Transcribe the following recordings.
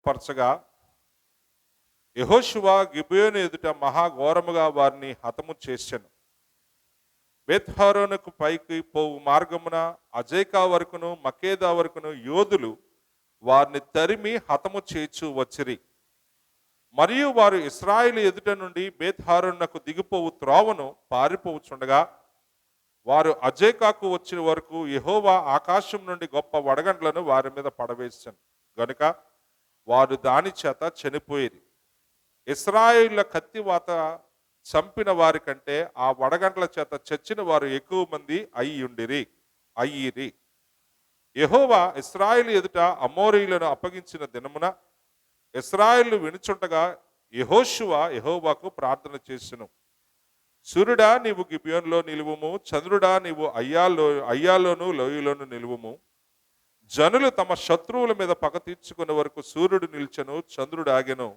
పరచగా యెహోషువ గిబియోను ఎదుట మహాఘోరముగా వారిని హతము చేసెను. బెత్‌హోరోనుకు పైకి పోవు మార్గమున అజేకా వరకును మకేదా వరకును యోధులు వారిని తరిమి హతము చేర్చు వచ్చిరి. మరియు వారు ఇశ్రాయేలు ఎదుట నుండి బెత్‌హోరోనుకు దిగిపోవు త్రోవను పారిపోవుచుండగా వారు అజేకాకు వచ్చిన వరకు యెహోవా ఆకాశం నుండి గొప్ప వడగండ్లను వారి మీద పడవేశాను గనుక వారు దాని చేత చనిపోయేది. ఇశ్రాయేలుల కత్తివాత చంపిన వారి కంటే ఆ వడగండ్ల చేత చచ్చిన వారు ఎక్కువ మంది అయ్యిరి. యెహోవా ఇశ్రాయేలు ఎదుట అమోరీయులను అప్పగించిన దినమున ఇశ్రాయేలు వినుచుండగా యెహోషువ యెహోవాకు ప్రార్థన చేసెను. సూర్యుడా నీవు గిబియోనులో నిలువుము, చంద్రుడా నీవు అయ్యాలోను లోయలోను నిలువుము. జనులు తమ శత్రువుల మీద పగ తీర్చుకునే వరకు సూర్యుడు నిల్చెను, చంద్రుడు ఆగెను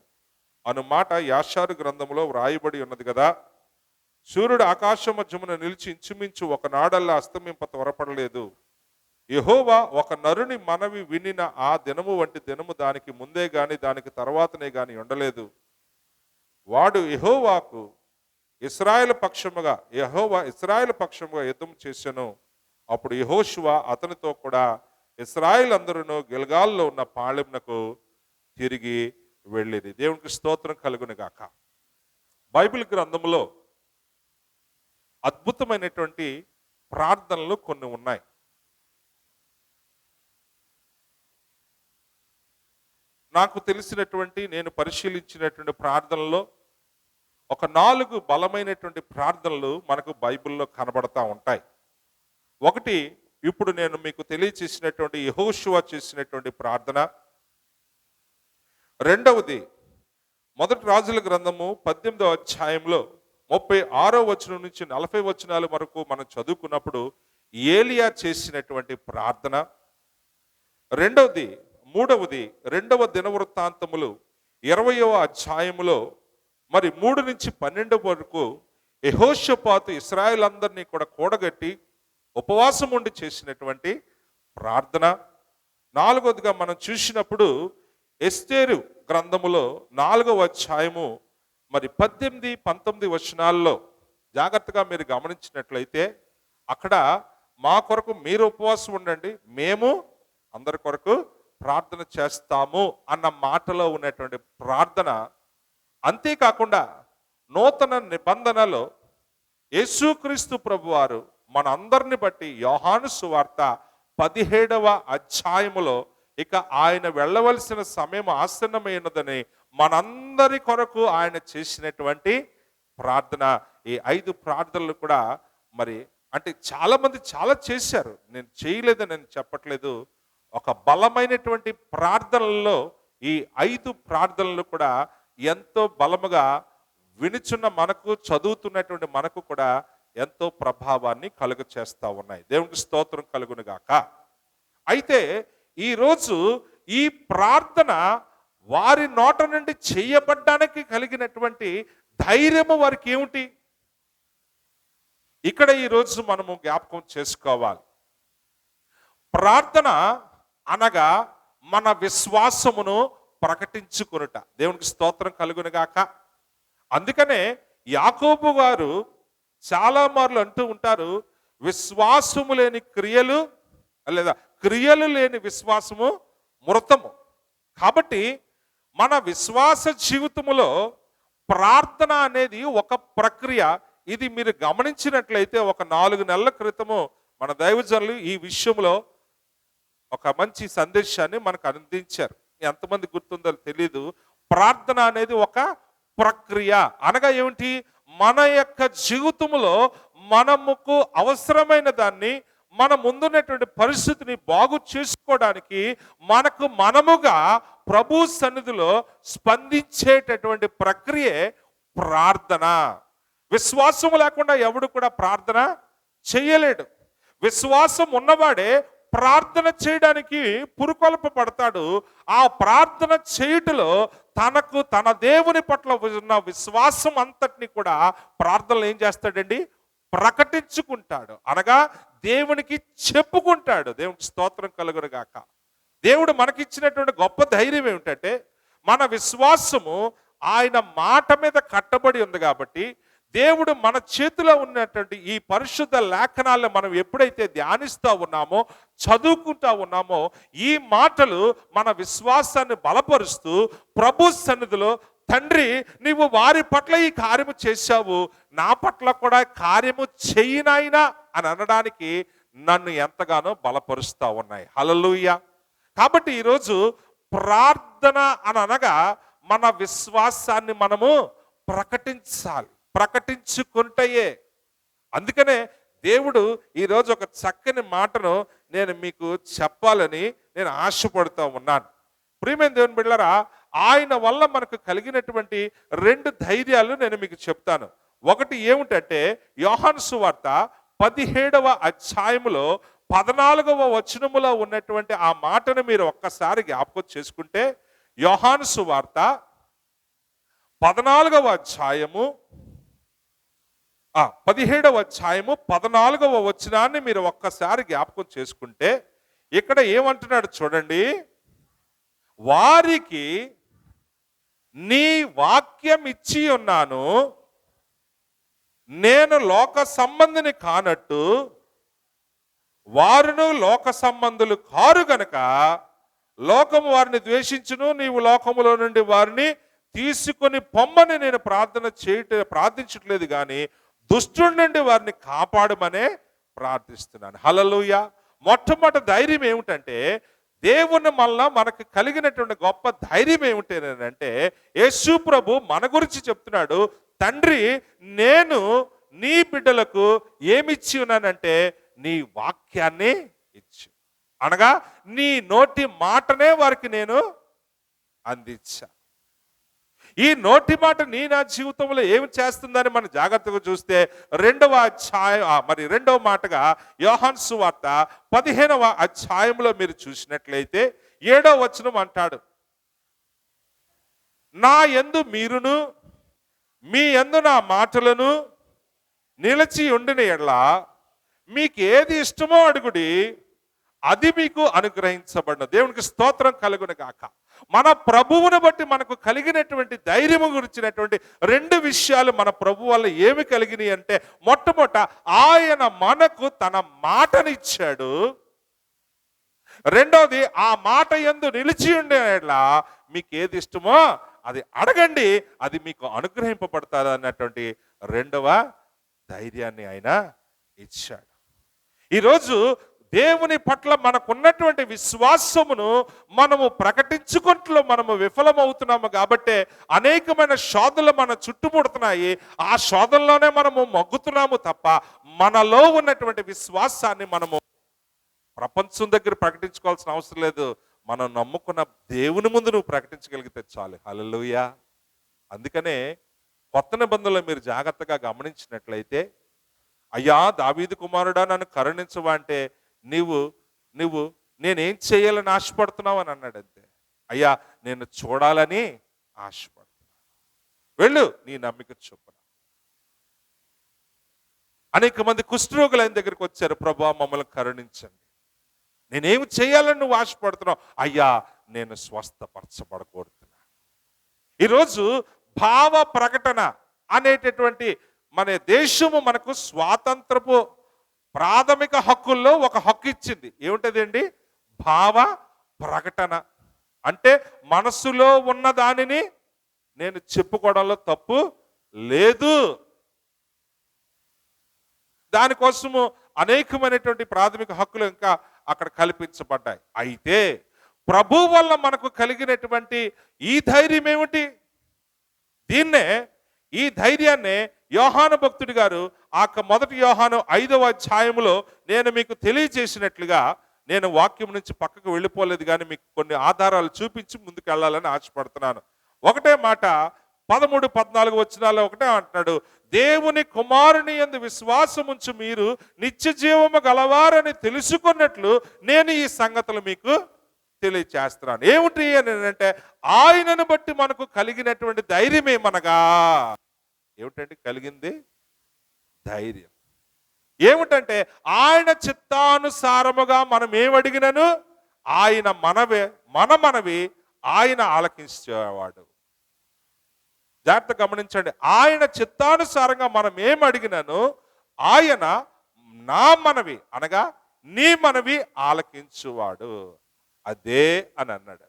అను మాట యాషారు గ్రంథంలో వ్రాయబడి ఉన్నది కదా. సూర్యుడు ఆకాశ మధ్యమున నిలిచి ఇంచుమించు ఒకనాడల్లా అస్తమింప త్వరపడలేదు. యెహోవా ఒక నరుని మనవి వినిన ఆ దినము వంటి దినము దానికి ముందే గాని దానికి తర్వాతనే గాని ఉండలేదు. వాడు యెహోవా ఇశ్రాయేలు పక్షముగా యుద్ధం చేసెను. అప్పుడు యెహోషువ అతనితో కూడా ఇశ్రాయేలు అందరూ గిల్గాల్లో ఉన్న పాళెమునకు తిరిగి వెళ్ళిరి. దేవునికి స్తోత్రం కలుగును గాక. బైబిల్ గ్రంథంలో అద్భుతమైనటువంటి ప్రార్థనలు కొన్ని ఉన్నాయి. నాకు తెలిసినటువంటి, నేను పరిశీలించినటువంటి ప్రార్థనలో ఒక 4 బలమైనటువంటి ప్రార్థనలు మనకు బైబిల్లో కనబడతా ఉంటాయి. ఒకటి ఇప్పుడు నేను మీకు తెలియచేసినటువంటి యెహోషువ చేసినటువంటి ప్రార్థన. రెండవది మొదటి రాజుల గ్రంథము 18వ అధ్యాయంలో 36వ వచనం నుంచి 40 వచనాల వరకు మనం చదువుకున్నప్పుడు ఏలియా చేసినటువంటి ప్రార్థన. మూడవది 2వ దినవృత్తాంతములు 20వ అధ్యాయములో 3 నుంచి 12 వరకు యెహోషాపాతు ఇశ్రాయేలు అందరినీ కూడా కూడగట్టి ఉపవాసం ఉండి చేసినటువంటి ప్రార్థన. 4వదిగా మనం చూసినప్పుడు ఎస్తేరు గ్రంథములో 4వ అధ్యాయము 18, 19 వచనాల్లో జాగ్రత్తగా మీరు గమనించినట్లయితే అక్కడ మా కొరకు మీరు ఉపవాసం ఉండండి, మేము అందరి కొరకు ప్రార్థన చేస్తాము అన్న మాటలో ఉన్నటువంటి ప్రార్థన. అంతేకాకుండా నూతన నిబంధనలో యేసుక్రీస్తు ప్రభువారు మన అందరిని బట్టి యోహాను సువార్త 17వ అధ్యాయములో ఇక ఆయన వెళ్ళవలసిన సమయం ఆసన్నమైనదని మనందరి కొరకు ఆయన చేసినటువంటి ప్రార్థన. ఈ 5 ప్రార్థనలు కూడా అంటే చాలా మంది చాలా చేశారు, నేను చేయలేదని నేను చెప్పట్లేదు. ఒక బలమైనటువంటి ప్రార్థనల్లో ఈ 5 ప్రార్థనలు కూడా ఎంతో బలముగా వినుచున్న మనకు, చదువుతున్నటువంటి మనకు కూడా ఎంతో ప్రభావాన్ని కలుగ చేస్తూ ఉన్నాయి. దేవునికి స్తోత్రం కలుగును గాక. అయితే ఈరోజు ఈ ప్రార్థన వారి నోట నుండి చేయబడ్డానికి కలిగినటువంటి ధైర్యము వారికి ఏమిటి? ఇక్కడ ఈరోజు మనము జ్ఞాపకం చేసుకోవాలి. ప్రార్థన అనగా మన విశ్వాసమును ప్రకటించుకొనుట. దేవునికి స్తోత్రం కలుగును గాక. అందుకనే యాకోబు గారు చాలా మార్లు అంటూ ఉంటారు, విశ్వాసము లేని క్రియలు లేదా క్రియలు లేని విశ్వాసము మృతము. కాబట్టి మన విశ్వాస జీవితములో ప్రార్థన అనేది ఒక ప్రక్రియ. ఇది మీరు గమనించినట్లయితే ఒక 4 నెలల క్రితము మన దైవజనులు ఈ విషయంలో ఒక మంచి సందేశాన్ని మనకు అందించారు. ఎంతమంది గుర్తుందో తెలియదు. ప్రార్థన అనేది ఒక ప్రక్రియ అనగా ఏమిటి? మన యొక్క జీవితంలో మనముకు అవసరమైన దాన్ని, మన ముందున్నటువంటి పరిస్థితిని బాగు చేసుకోవడానికి మనకు మనముగా ప్రభు సన్నిధిలో స్పందించేటటువంటి ప్రక్రియే ప్రార్థన. విశ్వాసం లేకుండా ఎవడు కూడా ప్రార్థన చేయలేడు. విశ్వాసం ఉన్నవాడే ప్రార్థన చేయడానికి పురుకొల్పబడతాడు. ఆ ప్రార్థన చేయుటలో తనకు తన దేవుని పట్ల ఉన్న విశ్వాసం అంతటిని కూడా ప్రార్థనలు ఏం చేస్తాడండి? ప్రకటించుకుంటాడు, అనగా దేవునికి చెప్పుకుంటాడు. దేవునికి స్తోత్రం కలుగును గాక. దేవుడు మనకిచ్చినటువంటి గొప్ప ధైర్యం ఏమిటంటే మన విశ్వాసము ఆయన మాట మీద కట్టబడి ఉంది కాబట్టి దేవుడు మన చేతిలో ఉన్నటువంటి ఈ పరిశుద్ధ లేఖనాలను మనం ఎప్పుడైతే ధ్యానిస్తూ ఉన్నామో, చదువుకుంటా ఉన్నామో, ఈ మాటలు మన విశ్వాసాన్ని బలపరుస్తూ ప్రభు సన్నిధిలో, తండ్రి నీవు వారి పట్ల ఈ కార్యము చేశావు, నా పట్ల కూడా కార్యము చేయనాయినా అని అనడానికి నన్ను ఎంతగానో బలపరుస్తూ ఉన్నాయి. హల్లెలూయా. కాబట్టి ఈరోజు ప్రార్థన అని అనగా మన విశ్వాసాన్ని మనము ప్రకటించాలి, ప్రకటించుకుంటాయే. అందుకనే దేవుడు ఈరోజు ఒక చక్కని మాటను నేను మీకు చెప్పాలని నేను ఆశపడుతూ ఉన్నాను. ప్రియమైన దేవుని బిడ్డలారా, ఆయన వల్ల మనకు కలిగినటువంటి 2 ధైర్యాలు నేను మీకు చెప్తాను. ఒకటి ఏమిటంటే యోహాను సువార్త 17వ అధ్యాయములో 14వ వచనములో ఉన్నటువంటి ఆ మాటను మీరు ఒక్కసారి జ్ఞాపకం చేసుకుంటే, యోహాను సువార్త 14వ అధ్యాయము 17వ అధ్యాయము 14వ వచనాన్ని మీరు ఒక్కసారి జ్ఞాపకం చేసుకుంటే, ఇక్కడ ఏమంటున్నాడు చూడండి. వారికి నీ వాక్యం ఇచ్చి ఉన్నాను, నేను లోక సంబంధిని కానట్టు వారును లోక సంబంధులు కారు గనక లోకము వారిని ద్వేషించును, నీవు లోకములో నుండి వారిని తీసుకొని పొమ్మని నేను ప్రార్థించట్లేదు కానీ దుష్టుడి నుండి వారిని కాపాడమనే ప్రార్థిస్తున్నాను. హల్లెలూయా. మొట్టమొదటి ధైర్యం ఏమిటంటే, దేవుని వల్ల మనకు కలిగినటువంటి గొప్ప ధైర్యం ఏమిటంటే, యేసు ప్రభు మన గురించి చెప్తున్నాడు, తండ్రి నేను నీ బిడ్డలకు ఏమిచ్చి ఉన్నానంటే నీ వాక్యాన్ని ఇచ్చి, అనగా నీ నోటి మాటనే వారికి నేను అందించా. ఈ నోటి మాట నా జీవితంలో ఏమి చేస్తుందని మనం జాగ్రత్తగా చూస్తే, 2వ అధ్యాయం మరి 2వ మాటగా యోహాను సువార్త 15వ అధ్యాయంలో మీరు చూసినట్లయితే 7వ వచనం అంటాడు, నా యందు మీరును మీ యందు నా మాటలను నిలిచి ఉండిన ఎడల మీకు ఏది ఇష్టమో అడుగుడి, అది మీకు అనుగ్రహించబడిన. దేవునికి స్తోత్రం కలుగును గాక. మన ప్రభువును బట్టి మనకు కలిగినటువంటి ధైర్యము గురించినటువంటి 2 విషయాలు మన ప్రభు వల్ల ఏమి కలిగినాయి అంటే, మొట్టమొదట ఆయన మనకు తన మాటనిచ్చాడు. రెండవది ఆ మాట యందు నిలిచి ఉండేలా మీకు ఏది ఇష్టమో అది అడగండి, అది మీకు అనుగ్రహింపబడతారు అన్నటువంటి 2వ ధైర్యాన్ని ఆయన ఇచ్చాడు. ఈరోజు దేవుని పట్ల మనకున్నటువంటి విశ్వాసమును మనము ప్రకటించుకుంటూ మనము విఫలమవుతున్నాము కాబట్టి అనేకమైన శోధనలు మన చుట్టుముడుతున్నాయి. ఆ శోధనలోనే మనము మగ్గుతున్నాము తప్ప మనలో ఉన్నటువంటి విశ్వాసాన్ని మనము ప్రపంచం దగ్గర ప్రకటించుకోవాల్సిన అవసరం లేదు. మనం నమ్ముకున్న దేవుని ముందు నువ్వు ప్రకటించగలిగితే చాలు. హల్లెలూయా. అందుకనే కొత్త నిబంధనలో మీరు జాగ్రత్తగా గమనించినట్లయితే, అయ్యా దావీదు కుమారుడా నన్ను కరుణించవా అంటే, నువ్వు నేనేం చేయాలని ఆశపడుతున్నావు అని అన్నాడు. అంతే. అయ్యా నేను చూడాలని ఆశపడుతున్నాను, వెళ్ళు నీ నమ్మిక చొప్పున. అనేక మంది కుష్ఠరోగులు ఆయన దగ్గరికి వచ్చారు, ప్రభువా మమ్మల్ని కరుణించండి. నేనేమి చేయాలని నువ్వు ఆశపడుతున్నావు? అయ్యా నేను స్వస్థపరచబడకూడుతున్నాను. ఈరోజు భావ ప్రకటన అనేటటువంటి మన దేశము మనకు స్వాతంత్రపు ప్రాథమిక హక్కుల్లో ఒక హక్కు ఇచ్చింది. ఏమిటదండి? భావ ప్రకటన. అంటే మనసులో ఉన్న దానిని నేను చెప్పుకోవడంలో తప్పు లేదు. దానికోసము అనేకమైనటువంటి ప్రాథమిక హక్కులు ఇంకా అక్కడ కల్పించబడ్డాయి. అయితే ప్రభు వల్ల మనకు కలిగినటువంటి ఈ ధైర్యం ఏమిటి? ఈ ధైర్యాన్నే యోహాను భక్తుడి గారు మొదటి యోహాను 5వ అధ్యాయములో నేను మీకు తెలియజేసినట్లుగా, నేను వాక్యం నుంచి పక్కకు వెళ్ళిపోలేదు కానీ మీకు కొన్ని ఆధారాలు చూపించి ముందుకు వెళ్ళాలని ఆశపడుతున్నాను. ఒకటే మాట 13, 14 వచనాల్లో ఒకటే అంటున్నాడు, దేవుని కుమారుని యందు విశ్వాసముంచు మీరు నిత్య జీవము గలవారని తెలుసుకున్నట్లు నేను ఈ సంగతులు మీకు తెలియచేస్తున్నాను. ఏమిటి అని అంటే, ఆయనను బట్టి మనకు కలిగినటువంటి ధైర్యం ఏమనగా, ఏమిటండి కలిగింది ధైర్యం? ఏమిటంటే ఆయన చిత్తానుసారముగా మనం ఏమడిగినను ఆయన మనవి ఆయన ఆలకించేవాడు. జాగ్రత్త గమనించండి, ఆయన చిత్తానుసారంగా మనం ఏం అడిగినాను ఆయన నా మనవి అనగా నీ మనవి ఆలకించువాడు. అదే అని అన్నాడు.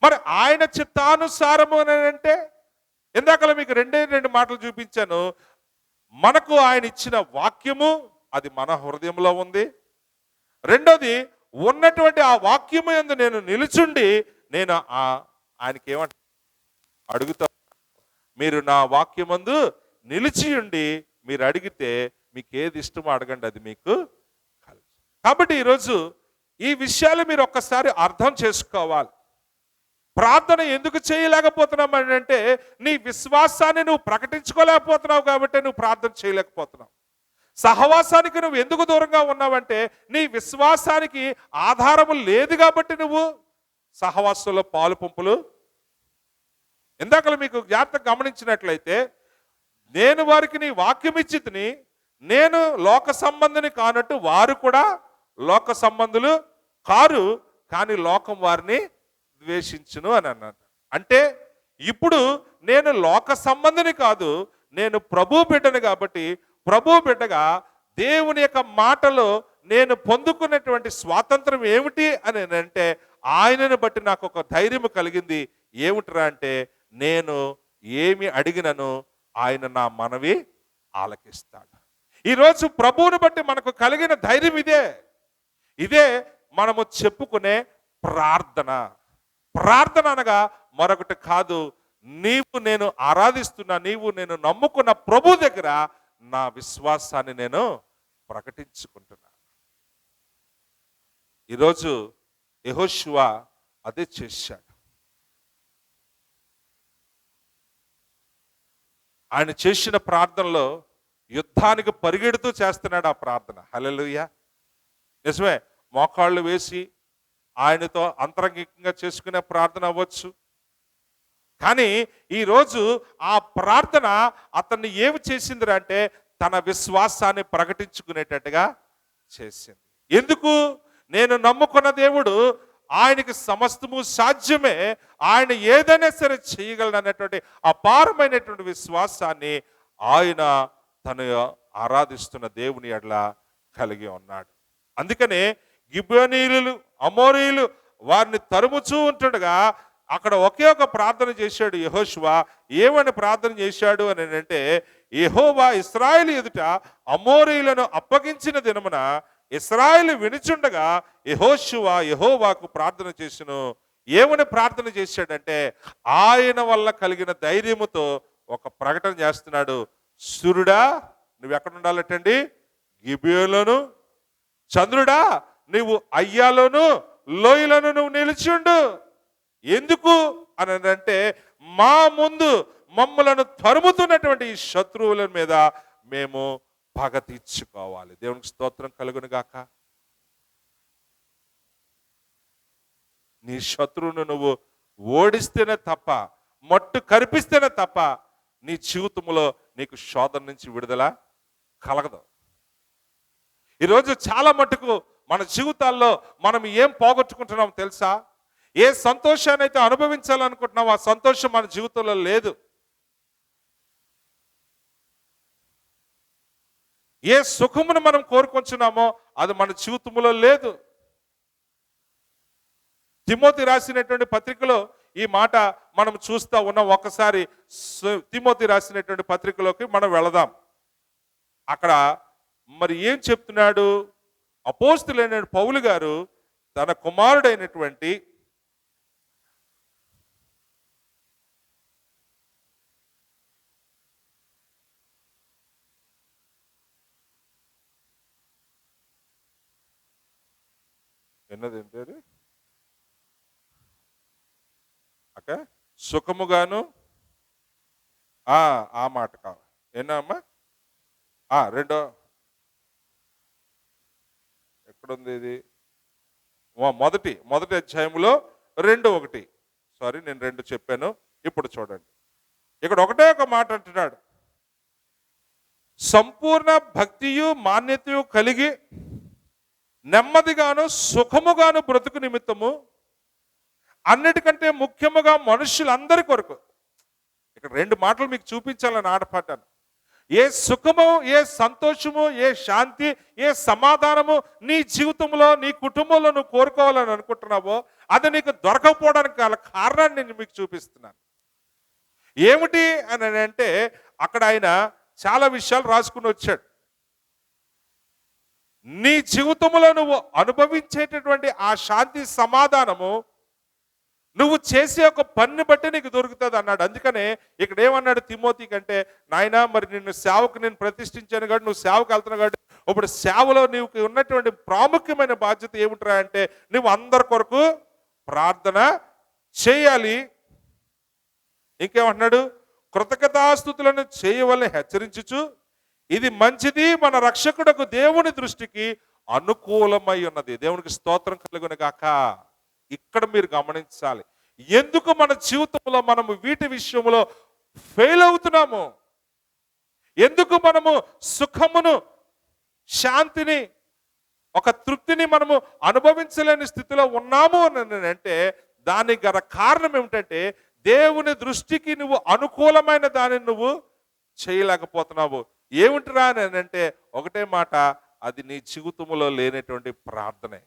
మరి ఆయన చిత్తానుసారము అని అంటే ఇందాక మీకు రెండు మాటలు చూపించాను. మనకు ఆయన ఇచ్చిన వాక్యము అది మన హృదయంలో ఉంది. రెండోది, ఉన్నటువంటి ఆ వాక్యము యందు నేను నిలుచుండి నేను ఆయనకి ఏమంట అడుగుతా, మీరు నా వాక్యమందు నిలిచి ఉండి మీరు అడిగితే మీకు ఏది ఇష్టమో అడగండి, అది మీకు కలుగు. కాబట్టి ఈరోజు ఈ విషయాలు మీరు ఒక్కసారి అర్థం చేసుకోవాలి. ప్రార్థన ఎందుకు చేయలేకపోతున్నావు అంటే నీ విశ్వాసాన్ని నువ్వు ప్రకటించుకోలేకపోతున్నావు కాబట్టి నువ్వు ప్రార్థన చేయలేకపోతున్నావు. సహవాసానికి నువ్వు ఎందుకు దూరంగా ఉన్నావంటే నీ విశ్వాసానికి ఆధారము లేదు కాబట్టి నువ్వు సహవాసంలో పాలు పంపులు. ఇందాక మీకు జాగ్రత్తగా గమనించినట్లయితే, నేను వారికి నీ వాక్యం ఇచ్చితిని, నేను లోక సంబంధిని కానట్టు వారు కూడా లోక సంబంధులు కారు, కానీ లోకం వారిని ద్వేషించును అని అన్నాడు. అంటే ఇప్పుడు నేను లోక సంబంధిని కాదు, నేను ప్రభు బిడ్డను కాబట్టి ప్రభు బిడ్డగా దేవుని యొక్క మాటలో నేను పొందుకున్నటువంటి స్వాతంత్రం ఏమిటి అని అంటే ఆయనను బట్టి నాకు ఒక ధైర్యం కలిగింది. ఏమిట్రా అంటే నేను ఏమి అడిగినను ఆయన నా మనవి ఆలకిస్తాడు. ఈరోజు ప్రభువుని బట్టి మనకు కలిగిన ధైర్యం ఇదే మనము చెప్పుకునే ప్రార్థన. ప్రార్థన అనగా మరొకటి కాదు, నేను ఆరాధిస్తున్నా, నేను నమ్ముకున్న ప్రభు దగ్గర నా విశ్వాసాన్ని నేను ప్రకటించుకుంటున్నా. ఈరోజు యెహోషువ అదే చేశాడు. ఆయన చేసిన ప్రార్థనలో యుద్ధానికి పరిగెడుతూ చేస్తున్నాడు ఆ ప్రార్థన. హల్లెలూయా. నిజమే, మోకాళ్ళు వేసి ఆయనతో అంతరంగికంగా చేసుకునే ప్రార్థన అవ్వచ్చు. కానీ ఈరోజు ఆ ప్రార్థన అతన్ని ఏమి చేసింది అంటే తన విశ్వాసాన్ని ప్రకటించుకునేటట్టుగా చేసింది. ఎందుకు? నేను నమ్ముకున్న దేవుడు, ఆయనకి సమస్తము సాధ్యమే, ఆయన ఏదైనా సరే చేయగలడు అనేటువంటి అపారమైనటువంటి విశ్వాసాన్ని ఆయన తను ఆరాధిస్తున్న దేవుని ఎడల కలిగి ఉన్నాడు. అందుకనే గిబియోనీయులు, అమోరీయులు వారిని తరుముచూ ఉంటుండగా అక్కడ ఒకే ఒక ప్రార్థన చేశాడు యెహోషువ. ఏమని ప్రార్థన చేశాడు అని అంటే, యెహోవా ఇశ్రాయేలు ఎదుట అమోరీయులను అప్పగించిన దినమున ఇశ్రాయేలు వినుచుండగా యెహోవాకు ప్రార్థన చేసిను. ఏమని ప్రార్థన చేశాడంటే ఆయన వల్ల కలిగిన ధైర్యముతో ఒక ప్రకటన చేస్తున్నాడు. సూర్యుడా నువ్వు ఎక్కడ ఉండాలటండి? గిబియోలోను. చంద్రుడా నువ్వు అయ్యాలోను లోయలను నువ్వు నిలిచిండు. ఎందుకు అని అంటే మా ముందు మమ్మలను తరుముతున్నటువంటి ఈ శత్రువుల మీద మేము పగ తీర్చుకోవాలి. దేవునికి స్తోత్రం కలుగును గాక. నీ శత్రువును నువ్వు ఓడిస్తేనే తప్ప, మట్టు కరిపిస్తేనే తప్ప నీ జీవితంలో నీకు శోధన నుంచి విడుదల కలగదు. ఈరోజు చాలా మట్టుకు మన జీవితాల్లో మనం ఏం పోగొట్టుకుంటున్నాం తెలుసా? ఏ సంతోషాన్ని అయితే అనుభవించాలనుకుంటున్నామో ఆ సంతోషం మన జీవితంలో లేదు. ఏ సుఖమును మనం కోరుకుంటున్నామో అది మన జీవితంలో లేదు. తిమోతి రాసినటువంటి పత్రికలో ఈ మాట మనం చూస్తూ ఉన్నాం. ఒకసారి తిమోతి రాసినటువంటి పత్రికలోకి మనం వెళదాం. అక్కడ మరి ఏం చెప్తున్నాడు? అపోస్తులైన పౌలు గారు తన కుమారుడైనటువంటి ఏంటది అక్క సుఖముగాను ఆ మాట కావాలి ఏనా రెండో ఎక్కడుంది ఇది? మొదటి అధ్యాయంలో 2:1. సారీ, నేను 2 చెప్పాను. ఇప్పుడు చూడండి, ఇక్కడ ఒకటే ఒక మాట అంటున్నాడు. సంపూర్ణ భక్తియు మాన్యతయు కలిగి నెమ్మదిగాను సుఖముగాను బ్రతుకు నిమిత్తము అన్నిటికంటే ముఖ్యముగా మనుషులందరి కొరకు. ఇక్కడ రెండు మాటలు మీకు చూపించాలని ఆడపడ్డాను. ఏ సుఖము, ఏ సంతోషము, ఏ శాంతి, ఏ సమాధానము నీ జీవితంలో, నీ కుటుంబంలో నువ్వు కోరుకోవాలని అనుకుంటున్నావో అది నీకు దొరకకపోవడానికి గల కారణాన్ని నేను మీకు చూపిస్తున్నాను. ఏమిటి అని అంటే అక్కడ ఆయన చాలా విషయాలు రాసుకుని వచ్చాడు. నీ జీవితంలో నువ్వు అనుభవించేటటువంటి ఆ శాంతి సమాధానము నువ్వు చేసే ఒక పనిని బట్టి నీకు దొరుకుతుంది అన్నాడు. అందుకనే ఇక్కడ ఏమన్నాడు తిమోతి కంటే, నాయనా మరి నిన్ను సేవకు నేను ప్రతిష్ఠించాను కాబట్టి నువ్వు సేవకు వెళ్తున్నావు కాబట్టి ఇప్పుడు సేవలో నీకు ఉన్నటువంటి ప్రాముఖ్యమైన బాధ్యత ఏమిట్రా అంటే నువ్వు అందరి కొరకు ప్రార్థన చేయాలి. ఇంకేమంటున్నాడు, కృతజ్ఞతాస్తుతులను చేయవలని హెచ్చరించుచు ఇది మంచిది, మన రక్షకుడకు దేవుని దృష్టికి అనుకూలమై ఉన్నది. దేవునికి స్తోత్రం కలుగును గాక. ఇక్కడ మీరు గమనించాలి, ఎందుకు మన జీవితంలో మనము వీటి విషయంలో ఫెయిల్ అవుతున్నాము, ఎందుకు మనము సుఖమును, శాంతిని, ఒక తృప్తిని మనము అనుభవించలేని స్థితిలో ఉన్నాము అని అంటే దానికి గల కారణం ఏమిటంటే దేవుని దృష్టికి నువ్వు అనుకూలమైన దానిని నువ్వు చేయలేకపోతున్నావు. ఏమిటిరా అని అంటే ఒకటే మాట, అది నీ జీవితంలో లేనటువంటి ప్రార్థనే.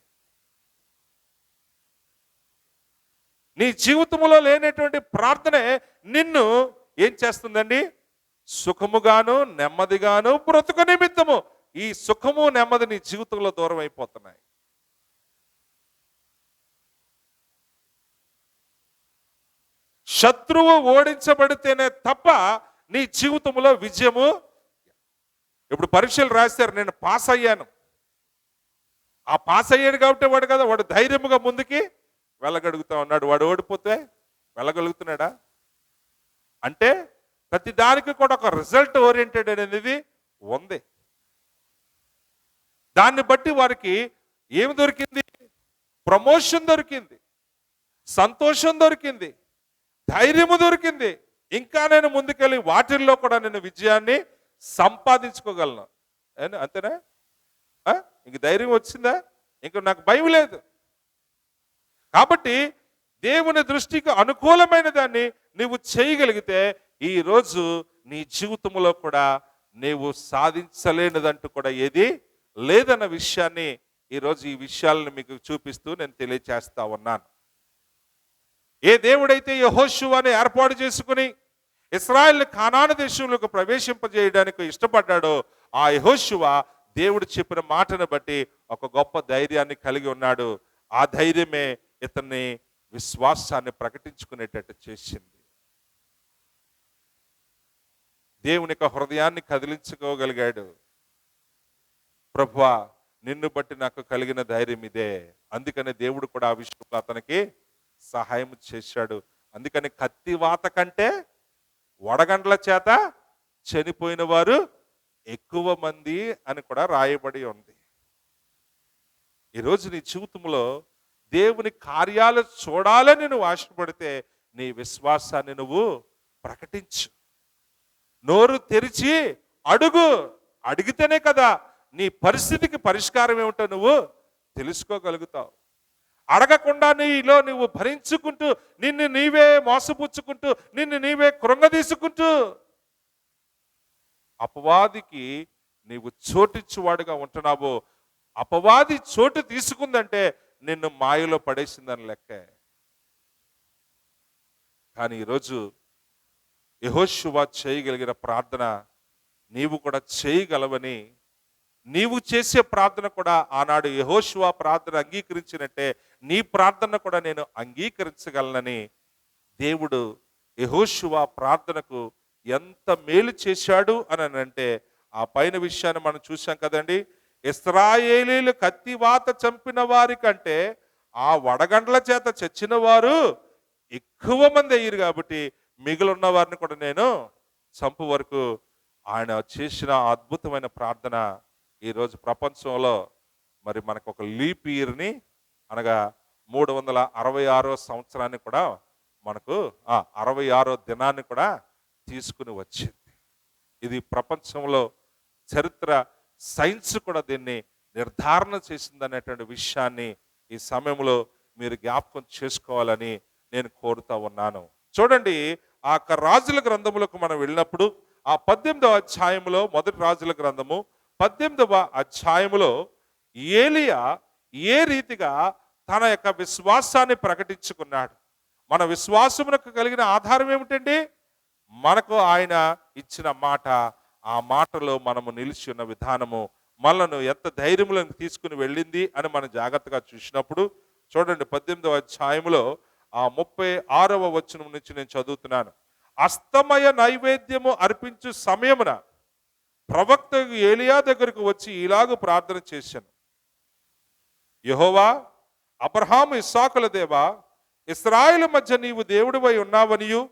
నీ జీవితంలో లేనటువంటి ప్రార్థనే నిన్ను ఏం చేస్తుందండి, సుఖముగాను నెమ్మదిగాను బ్రతుకు నిమిత్తము. ఈ సుఖము నెమ్మది నీ జీవితంలో దూరం అయిపోతున్నాయి. శత్రువు ఓడించబడితేనే తప్ప నీ జీవితంలో విజయము. ఇప్పుడు పరీక్షలు రాశారు, నేను పాస్ అయ్యాను. ఆ పాస్ అయ్యాడు కాబట్టి వాడు కదా, వాడు ధైర్యముగా ముందుకి వెళ్ళగలుగుతా ఉన్నాడు. వాడు ఓడిపోతే వెళ్ళగలుగుతున్నాడా అంటే ప్రతి దానికి కూడా ఒక రిజల్ట్ ఓరియంటెడ్ అనేది ఉంది. దాన్ని బట్టి వారికి ఏమి దొరికింది, ప్రమోషన్ దొరికింది, సంతోషం దొరికింది, ధైర్యము దొరికింది. ఇంకా నేను ముందుకెళ్ళి వాటిల్లో కూడా నేను విజయాన్ని సంపాదించుకోగలను. అంతేనా? ఇంక ధైర్యం వచ్చిందా? ఇంక నాకు భయం లేదు. కాబట్టి దేవుని దృష్టికి అనుకూలమైన దాన్ని నువ్వు చేయగలిగితే ఈరోజు నీ జీవితంలో కూడా నీవు సాధించలేనిదంటూ కూడా ఏది లేదన్న విషయాన్ని ఈరోజు ఈ విషయాలను మీకు చూపిస్తూ నేను తెలియచేస్తా ఉన్నాను. ఏ దేవుడైతే యెహోషువని ఏర్పాటు చేసుకుని ఇశ్రాయేలుని కానాను దేశంలోకి ప్రవేశింపజేయడానికి ఇష్టపడ్డాడో ఆ యెహోషువ దేవుడు చెప్పిన మాటను బట్టి ఒక గొప్ప ధైర్యాన్ని కలిగి ఉన్నాడు. ఆ ధైర్యమే ఇతన్ని విశ్వాసాన్ని ప్రకటించుకునేటట్టు చేసింది. దేవుని యొక్క హృదయాన్ని కదిలించుకోగలిగాడు. ప్రభువా, నిన్ను బట్టి నాకు కలిగిన ధైర్యం ఇదే. అందుకని దేవుడు కూడా ఆ విషయంలో అతనికి సహాయం చేశాడు. అందుకని కత్తివాత కంటే వడగండ్ల చేత చనిపోయిన వారు ఎక్కువ మంది అని కూడా రాయబడి ఉంది. ఈరోజు నీ జీవితంలో దేవుని కార్యాలు చూడాలని నువ్వు ఆశపడితే నీ విశ్వాసాన్ని నువ్వు ప్రకటించు. నోరు తెరిచి అడుగు. అడిగితేనే కదా నీ పరిస్థితికి పరిష్కారం ఏమిటో నువ్వు తెలుసుకోగలుగుతావు. అడగకుండా నీలో నువ్వు భరించుకుంటూ, నిన్ను నీవే మోసపుచ్చుకుంటూ, నిన్ను నీవే కృంగదీసుకుంటూ అపవాదికి నీవు చోటిచ్చువాడుగా ఉంటున్నావు. అపవాది చోటు తీసుకుందంటే నిన్ను మాయలో పడేసిందని లెక్కే. కానీ ఈరోజు యెహోషువ చేయగలిగిన ప్రార్థన నీవు కూడా చేయగలవని, నీవు చేసే ప్రార్థన కూడా ఆనాడు యెహోషువ ప్రార్థన అంగీకరించినట్టే నీ ప్రార్థన కూడా నేను అంగీకరించగలనని దేవుడు యెహోషువ ప్రార్థనకు ఎంత మేలు చేశాడు అని అంటే ఆ పైన విషయాన్ని మనం చూసాం కదండి. ఇశ్రాయేలీలు కత్తివాత చంపిన వారి కంటే ఆ వడగండ్ల చేత చచ్చిన వారు ఎక్కువ మంది అయ్యారు కాబట్టి మిగిలిన వారిని కూడా నేను చంపు వరకు ఆయన చేసిన అద్భుతమైన ప్రార్థన ఈరోజు ప్రపంచంలో మరి మనకు ఒక లీప్ ఇయర్ని అనగా 366వ సంవత్సరాన్ని కూడా మనకు 66వ దినాన్ని కూడా తీసుకుని వచ్చింది. ఇది ప్రపంచంలో చరిత్ర, సైన్స్ కూడా దీన్ని నిర్ధారణ చేసిందనేటువంటి విషయాన్ని ఈ సమయంలో మీరు జ్ఞాపకం చేసుకోవాలని నేను కోరుతా ఉన్నాను. చూడండి, ఆ రాజుల గ్రంథములకు మనం వెళ్ళినప్పుడు ఆ 18వ అధ్యాయంలో, మొదటి రాజుల గ్రంథము 18వ అధ్యాయములో ఏలియా ఏ రీతిగా తన యొక్క విశ్వాసాన్ని ప్రకటించుకున్నాడు. మన విశ్వాసమునకు కలిగిన ఆధారం ఏమిటండి? మనకు ఆయన ఇచ్చిన మాట. ఆ మాటలో మనము నిలిచి ఉన్న విధానము మనను ఎంత ధైర్యములను తీసుకుని వెళ్ళింది అని మనం జాగ్రత్తగా చూసినప్పుడు చూడండి, 18వ అధ్యాయములో ఆ 36వ వచనం నుంచి నేను చదువుతున్నాను. అస్తమయ నైవేద్యము అర్పించు సమయమున ప్రవక్త ఏలియా దగ్గరకు వచ్చి ఇలాగూ ప్రార్థన చేశాను. యెహోవా, అబ్రహాము ఇస్సాకుల దేవా, ఇశ్రాయేలు మధ్య నీవు దేవుడివై ఉన్నావనియు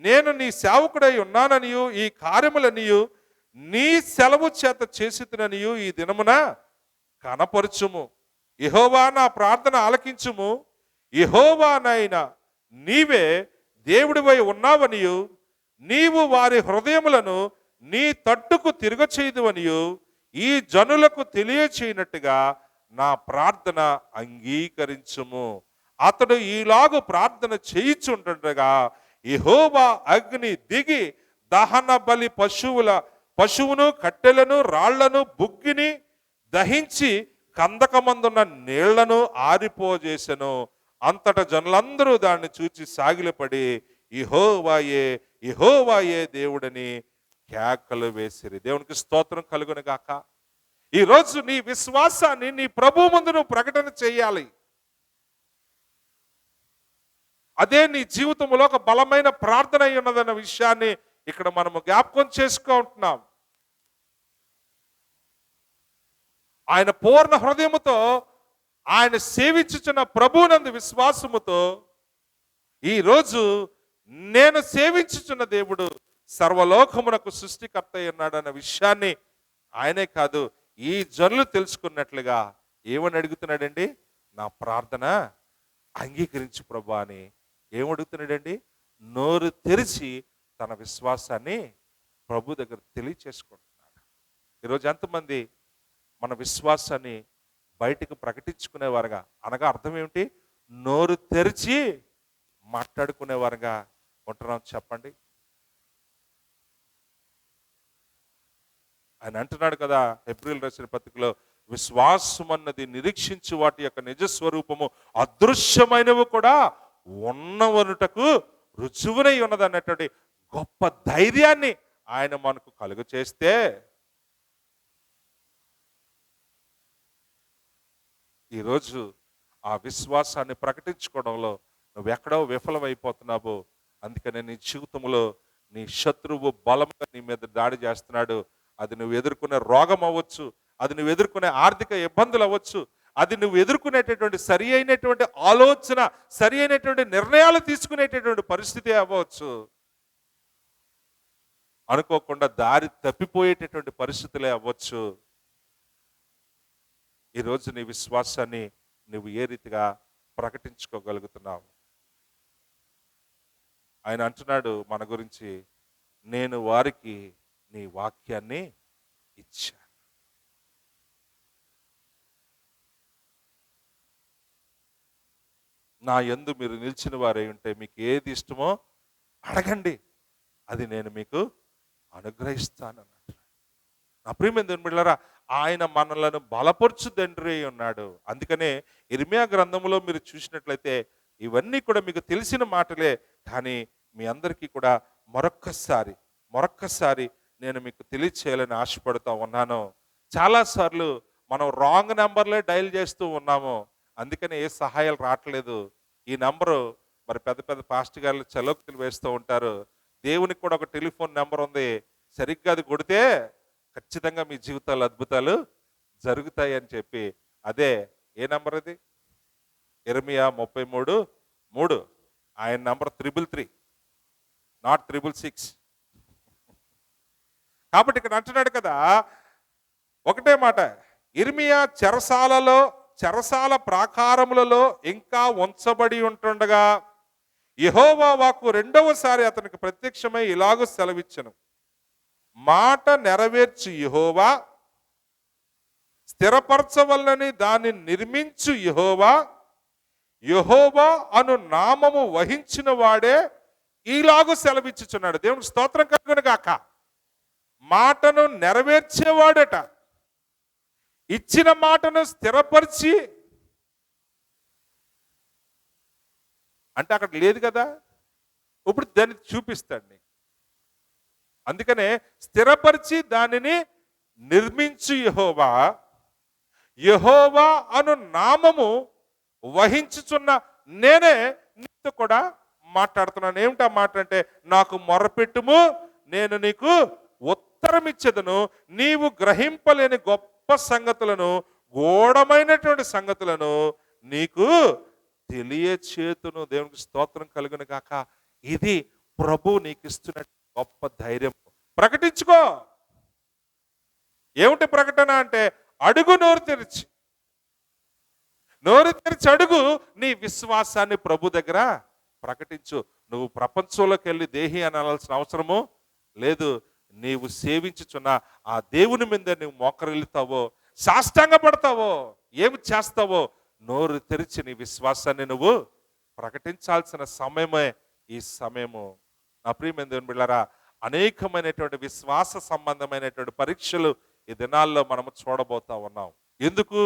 నేను నీ సేవకుడై ఉన్నాననియు ఈ కార్యములనియు నీ సెలవు చేత చేసిననియు ఈ దినమున కనపరచుము. యెహోవా, నా ప్రార్థన ఆలకించుము. యెహోవానైనా నీవే దేవుడివై ఉన్నావనియు నీవు వారి హృదయములను నీ తట్టుకు తిరగచేయుదువనియు ఈ జనులకు తెలియచేయనట్టుగా నా ప్రార్థన అంగీకరించుము. అతడు ఈలాగు ప్రార్థన చేయుచుండగా యెహోవా అగ్ని దిగి దహన బలి పశువును కట్టెలను రాళ్లను బుగ్గిని దహించి కందకమందున్న నీళ్లను ఆరిపోజేసెను. అంతట జనులందరూ దాన్ని చూచి సాగిలపడి యెహోవాయే యెహోవాయే దేవుడని కేకలు వేసిరి. దేవునికి స్తోత్రం కలుగును గాక. ఈరోజు నీ విశ్వాసాన్ని నీ ప్రభు ముందు నువ్వు ప్రకటన చేయాలి. అదే నీ జీవితంలో ఒక బలమైన ప్రార్థన అయి ఉన్నదన్న విషయాన్ని ఇక్కడ మనము జ్ఞాపకం చేసుకుంటున్నాం. ఆయన పూర్ణ హృదయముతో ఆయన సేవించుచున్న ప్రభువునందు విశ్వాసముతో ఈరోజు నేను సేవించుచున్న దేవుడు సర్వలోకమునకు సృష్టికర్త అయి ఉన్నాడన్న విషయాన్ని ఆయనే కాదు ఈ జనులు తెలుసుకున్నట్లుగా ఏమని అడుగుతున్నాడండి? నా ప్రార్థన అంగీకరించు ప్రభా అని ఏమడుగుతున్నాడండి? నోరు తెరిచి తన విశ్వాసాన్ని ప్రభు దగ్గర తెలియచేసుకుంటున్నాడు. ఈరోజు ఎంతమంది మన విశ్వాసాన్ని బయటకు ప్రకటించుకునేవారుగా, అనగా అర్థం ఏమిటి? నోరు తెరిచి మాట్లాడుకునేవారుగా ఉంటున్నాం చెప్పండి. ఆయన అంటున్నాడు కదా హెబ్రీయులు రాసిన పత్రికలో, విశ్వాసం అన్నది నిరీక్షించు వాటి యొక్క నిజస్వరూపము అదృశ్యమైనవి కూడా ఉన్నవనుటకు రుజువునై ఉన్నది అన్నటువంటి గొప్ప ధైర్యాన్ని ఆయన మనకు కలుగ చేస్తే ఈరోజు ఆ విశ్వాసాన్ని ప్రకటించుకోవడంలో నువ్వెక్కడో విఫలమైపోతున్నావు. అందుకనే నీ జీవితంలో నీ శత్రువు బలంగా నీ మీద దాడి చేస్తున్నాడు. అది నువ్వు ఎదుర్కొనే రోగం అవ్వచ్చు, అది నువ్వు ఎదుర్కొనే ఆర్థిక ఇబ్బందులు అవ్వచ్చు, అది నువ్వు ఎదుర్కొనేటటువంటి సరి అయినటువంటి ఆలోచన, సరి అయినటువంటి నిర్ణయాలు తీసుకునేటటువంటి పరిస్థితి అవ్వచ్చు, అనుకోకుండా దారి తప్పిపోయేటటువంటి పరిస్థితులే అవ్వచ్చు. ఈరోజు నీ విశ్వాసాన్ని నువ్వు ఏ రీతిగా ప్రకటించుకోగలుగుతున్నావు? ఆయన అంటున్నాడు మన గురించి, నేను వారికి నీ వాక్యాన్ని ఇచ్చాను. నా యందు మీరు నిలిచిన వారై ఉంటే మీకు ఏది ఇష్టమో అడగండి, అది నేను మీకు అనుగ్రహిస్తాను అన్నట్టు. నా ప్రియమైన దేవుని బిడ్డలారా, ఆయన మనలను బలపరచు తండ్రి అయి ఉన్నాడు. అందుకనే ఇర్మియా గ్రంథములో మీరు చూసినట్లయితే ఇవన్నీ కూడా మీకు తెలిసిన మాటలే, కానీ మీ అందరికీ కూడా మరొక్కసారి నేను మీకు తెలియచేయాలని ఆశపడుతూ ఉన్నాను. చాలాసార్లు మనం రాంగ్ నెంబర్లే డైల్ చేస్తూ ఉన్నాము, అందుకని ఏ సహాయాలు రావట్లేదు. ఈ నంబరు మరి పెద్ద పెద్ద పాస్టర్ గారు చలోక్తులు వేస్తూ ఉంటారు. దేవునికి కూడా ఒక టెలిఫోన్ నెంబర్ ఉంది, సరిగ్గా అది కొడితే ఖచ్చితంగా మీ జీవితాలు అద్భుతాలు జరుగుతాయి అని చెప్పి. అదే ఏ నంబర్ అది? ఇర్మియా 33:3. ఆయన నంబర్ 333, నాట్ 666. కాబట్టి ఇక్కడ అంటున్నాడు కదా ఒకటే మాట, ఇర్మియా చెరసాల ప్రాకారములలో ఇంకా ఉంచబడి ఉంటుండగా యెహోవా వాక్కు రెండవసారి అతనికి ప్రత్యక్షమై ఇలాగూ సెలవిచ్చెను, మాట నెరవేర్చు యెహోవా, స్థిరపరచవలనని దాన్ని నిర్మించు యెహోవా, యెహోవా అను నామము వహించిన వాడే ఈలాగు సెలవిచ్చుచున్నాడు. దేవునికి స్తోత్రం కలుగును గాక. మాటను నెరవేర్చేవాడట, ఇచ్చిన మాటను స్థిరపరిచి, అంటే అక్కడ లేదు కదా, ఇప్పుడు దాన్ని చూపిస్తాడు నీకు. అందుకనే స్థిరపరిచి దానిని నిర్మించు యెహోవా, యెహోవా అను నామము వహించుచున్న నేనే నీతో కూడా మాట్లాడుతున్నాను. ఏమిటా మాట అంటే, నాకు మొరపెట్టుము, నేను నీకు ఉత్తరం ఇచ్చేదను, నీవు గ్రహింపలేని గొప్ప సంగతులను, గూఢమైనటువంటి సంగతులను నీకు తెలియచేతును. దేవునికి స్తోత్రం కలుగును గాక. ఇది ప్రభు నీకు ఇస్తున్న గొప్ప ధైర్యం. ప్రకటించుకో. ఏమిటి ప్రకటన అంటే, అడుగు నోరు తెరిచి, నోరు తెరిచి అడుగు, నీ విశ్వాసాన్ని ప్రభు దగ్గర ప్రకటించు. నువ్వు ప్రపంచంలోకి వెళ్ళి దేహి అనాల్సిన అవసరము లేదు. నీవు సేవించుచున్న ఆ దేవుని మీద నువ్వు మోకరిల్లుతావో, సాష్టాంగ పడతావో, ఏమి చేస్తావో, నోరు తెరిచి నీ విశ్వాసాన్ని నువ్వు ప్రకటించాల్సిన సమయమే ఈ సమయము. నా ప్రియమైన దేవుని బిడ్డలారా, అనేకమైనటువంటి విశ్వాస సంబంధమైనటువంటి పరీక్షలు ఈ దినాల్లో మనము చూడబోతా ఉన్నాం. ఎందుకు?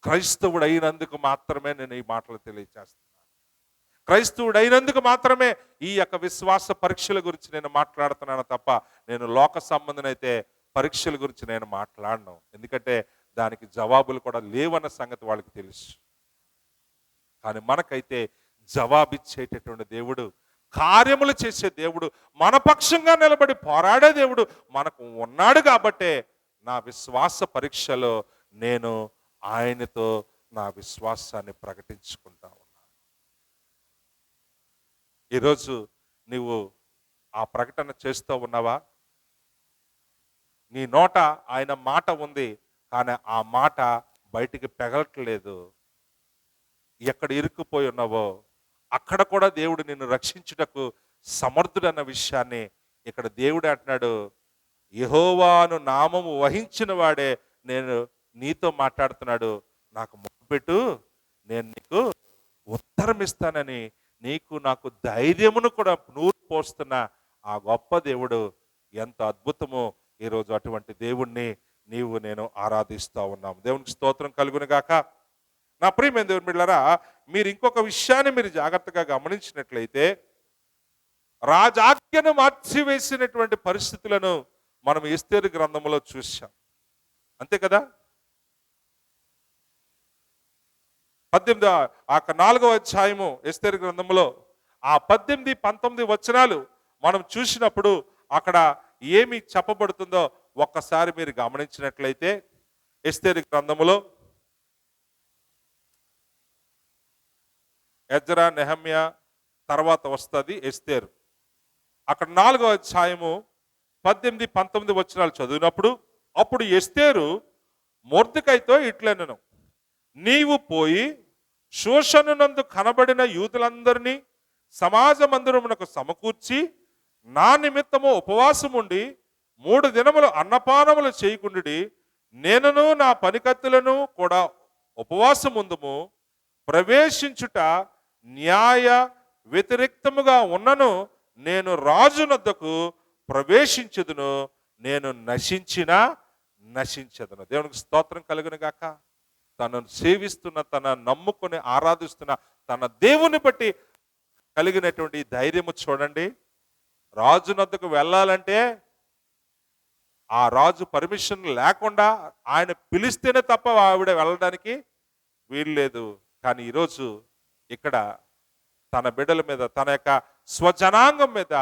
క్రైస్తవుడు అయినందుకు మాత్రమే నేను ఈ మాటలు తెలియజేస్తున్నాను. క్రైస్తవుడు అయినందుకు మాత్రమే ఈ యొక్క విశ్వాస పరీక్షల గురించి నేను మాట్లాడుతున్నాను తప్ప, నేను లోక సంబంధనైతే పరీక్షల గురించి నేను మాట్లాడను. ఎందుకంటే దానికి జవాబులు కూడా లేవన్న సంగతి వాళ్ళకి తెలుసు. కానీ మనకైతే జవాబిచ్చేటటువంటి దేవుడు, కార్యములు చేసే దేవుడు, మన పక్షంగా నిలబడి పోరాడే దేవుడు మనకు ఉన్నాడు. కాబట్టే నా విశ్వాస పరీక్షలో నేను ఆయనతో నా విశ్వాసాన్ని ప్రకటించుకుంటా ఉన్నాను. ఈరోజు నీవు ఆ ప్రకటన చేస్తూ ఉన్నావా? నీ నోట ఆయన మాట ఉంది, కానీ ఆ మాట బయటికి పెగలట్లేదు. ఎక్కడ ఇరుక్కుపోయి ఉన్నావో అక్కడ కూడా దేవుడు నిన్ను రక్షించుటకు సమర్థుడన్న విషయాన్ని ఇక్కడ దేవుడు అంటున్నాడు. యెహోవాను నామము వహించిన వాడే నేను నీతో మాట్లాడుతున్నాడు. నాకు మొక్కుపెట్టు, నేను నీకు ఉత్తరం ఇస్తానని నీకు నాకు ధైర్యమును కూడా నూరు పోస్తున్న ఆ గొప్ప దేవుడు ఎంత అద్భుతమో. ఈరోజు అటువంటి దేవుణ్ణి నీవు నేను ఆరాధిస్తూ ఉన్నాము. దేవునికి స్తోత్రం కలుగును గాక. నా ప్రియమైన దేవుని బిడ్డలారా, మీరు ఇంకొక విషయాన్ని మీరు జాగ్రత్తగా గమనించినట్లయితే, రాజాజ్ఞను మార్చివేసినటువంటి పరిస్థితులను మనం ఎస్తేరు గ్రంథంలో చూసాం. అంతే కదా? 4వ అధ్యాయము ఎస్తేరు గ్రంథంలో ఆ 18, 19 వచనాలు మనం చూసినప్పుడు అక్కడ ఏమి చెప్పబడుతుందో ఒక్కసారి మీరు గమనించినట్లయితే, ఎస్తేరు గ్రంథములో ఎజ్రా, నెహమ్యా తర్వాత వస్తుంది ఎస్తేరు. అక్కడ 4వ అధ్యాయము 18, 19 వచనాలు చదివినప్పుడు, అప్పుడు ఎస్తేరు మొర్దెకైతో ఇట్లనెను, నీవు పోయి షూషనునందు కనబడిన యూదులందరినీ సమాజ మందిరమునకు సమకూర్చి నా నిమిత్తము ఉపవాసముండి 3 దినములు అన్నపానములు చేయకుండి, నేనును నా పనికత్తులను కూడా ఉపవాసముందుము. ప్రవేశించుట న్యాయ వ్యతిరేక్తముగా ఉన్నను, నేను రాజునొద్దకు ప్రవేశించదును, నేను నశించదును. దేవునికి స్తోత్రం కలుగును గాక. తనను సేవిస్తున్న, తన నమ్ముకొని ఆరాధిస్తున్న తన దేవుని బట్టి కలిగినటువంటి ధైర్యము చూడండి. రాజునొద్దకు వెళ్ళాలంటే ఆ రాజు పర్మిషన్ లేకుండా ఆయన పిలిస్తేనే తప్ప ఆవిడ వెళ్ళడానికి వీల్లేదు. కానీ ఈరోజు ఇక్కడ తన బిడ్డల మీద, తన యొక్క స్వజనాంగం మీద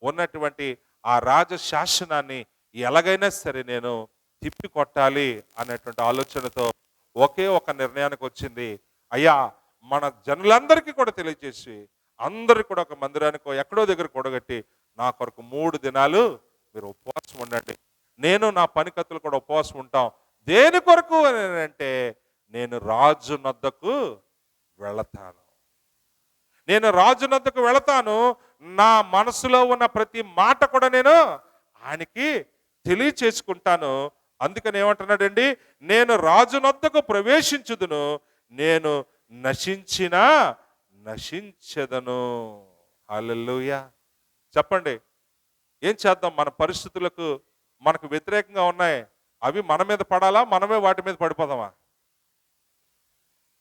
ఉన్నటువంటి ఆ రాజ శాసనాన్ని ఎలాగైనా సరే నేను తిప్పి కొట్టాలి అనేటువంటి ఆలోచనతో ఒకే ఒక నిర్ణయానికి వచ్చింది. అయ్యా, మన జనులందరికీ కూడా తెలియజేసి అందరూ కూడా ఒక మందిరానికో ఎక్కడో దగ్గర కూడగట్టి నా కొరకు 3 దినాలు మీరు ఉపవాసం ఉండండి, నేను నా పనికత్తులు కూడా ఉపవాసం ఉంటాం. దేని కొరకు అని అంటే, నేను రాజునొద్దకు వెళతాను, నేను రాజునొద్దకు వెళతాను. నా మనసులో ఉన్న ప్రతి మాట కూడా నేను ఆయనకి తెలియచేసుకుంటాను. అందుకని ఏమంటున్నాడండి, నేను రాజునొద్దకు ప్రవేశించుదును, నేను నశించెదను. హల్లెలూయా. చెప్పండి, ఏం చేద్దాం? మన పరిస్థితులకు మనకు వ్యతిరేకంగా ఉన్నాయి, అవి మన మీద పడాలా, మనమే వాటి మీద పడిపోదామా?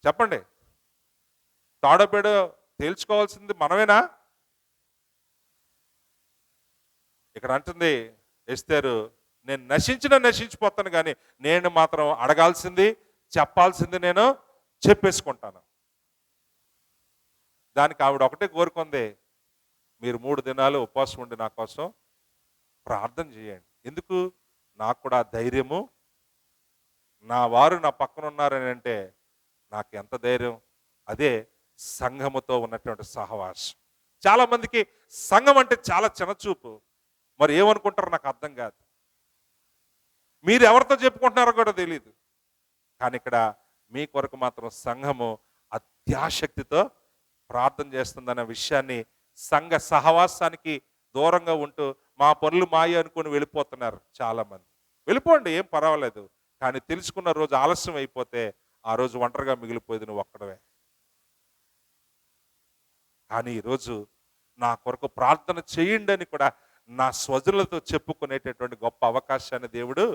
చెప్పండి. తాడోపేడో తేల్చుకోవాల్సింది మనమేనా? ఇక్కడ అంటుంది ఎస్తేరు, నేను నశించిపోతాను, కానీ నేను మాత్రం అడగాల్సింది, చెప్పాల్సింది నేను చెప్పేసుకుంటాను. దానికి ఆవిడ ఒకటే కోరుకుంది, మీరు 3 దినాలు ఉపవాసం ఉండి నా కోసం ప్రార్థన చేయండి. ఎందుకు? నాకు కూడా ఆ ధైర్యము, నా వారు నా పక్కన ఉన్నారని అంటే నాకు ఎంత ధైర్యం. అదే సంఘముతో ఉన్నటువంటి సహవాసం. చాలా మందికి సంఘం అంటే చాలా చిన్నచూపు. మరి ఏమనుకుంటారో నాకు అర్థం కాదు. మీరు ఎవరితో చెప్పుకుంటున్నారో కూడా తెలియదు. కానీ ఇక్కడ మీ కొరకు మాత్రం సంఘము అత్యాశక్తితో ప్రార్థన చేస్తుందన్న విషయాన్ని, సంఘ సహవాసానికి దూరంగా ఉంటూ మా పనులు మాయ అనుకుని వెళ్ళిపోతున్నారు చాలా మంది. వెళ్ళిపోండి, ఏం పర్వాలేదు. కానీ తెలుసుకున్న రోజు ఆలస్యం అయిపోతే ఆ రోజు ఒంటరిగా మిగిలిపోయేది నువ్వు ఒక్కడవే. కానీ ఈరోజు నా కొరకు ప్రార్థన చేయండి అని కూడా నా స్వజనులతో చెప్పుకునేటటువంటి గొప్ప అవకాశాన్ని దేవుడు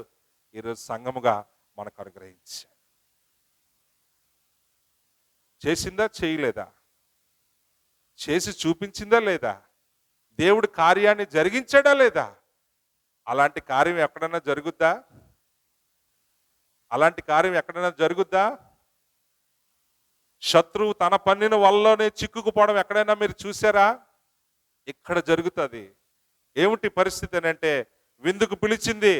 ఈరోజు సంఘముగా మనకు అనుగ్రహించాడు. చేసిందా, చేయలేదా? చేసి చూపించిందా లేదా? దేవుడు కార్యాన్ని జరిగించాడా లేదా? అలాంటి కార్యం ఎక్కడైనా జరుగుద్దా? అలాంటి కార్యం ఎక్కడైనా జరుగుద్దా? శత్రువు తన పన్నిన వల్లనే చిక్కుకుపోవడం ఎక్కడైనా మీరు చూసారా? ఇక్కడ జరుగుతుంది. ఏమిటి పరిస్థితి అని అంటే, విందుకు పిలిచింది,